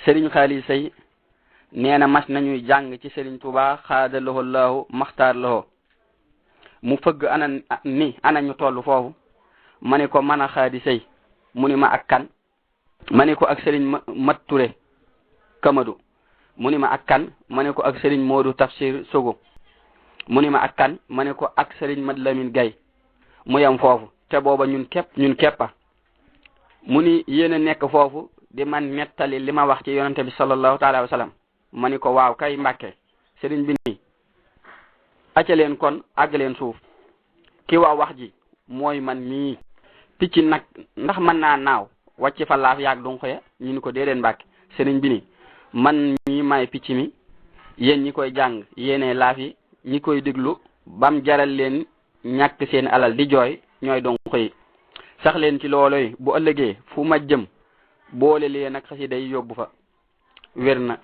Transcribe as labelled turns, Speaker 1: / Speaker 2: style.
Speaker 1: sëriñ Xaali Sey nee na mas nañuy jàng ci sëriñ Tuubaa xaada lahu laahu maxtaar lahu mu fëgg ana ñu toll foofu ma ne ko mën a Xaadi Sey mu ni ma ak kan ma ne ko ak sëriñ Mat Ture Kamadu mu ni ma ak kan ma ne ko ak sëriñ Moodu Tafsir Sogo mu ni ma ak kan ma ne ko ak sëriñ Mat Lamin Gay mu yam foofu te booba ñun keppa mu ni yéen a nekk foofu di man nettali li ma wax ci yonente bi sallallahu taala wa sallam ma ni ko waaw kay Mbàkke sëriñ bi nii acca leen kon àgg leen suuf ki wax ji mooy man mii picc nag ndax mën naa naaw wàcc fa laaf yaag du xoya ñu ni ko déedéet Mbàkke sëriñ bi nii man mii may picc mi yéen ñi koy jàng yéene laaf yi ñi koy déglu bam jaral leen ñàkk seen alal di jooy ñooy donc yi sax leen ci looloy bu ëllëgee fu ma jëm boole leen ak xasida yi yóbbu fa wér na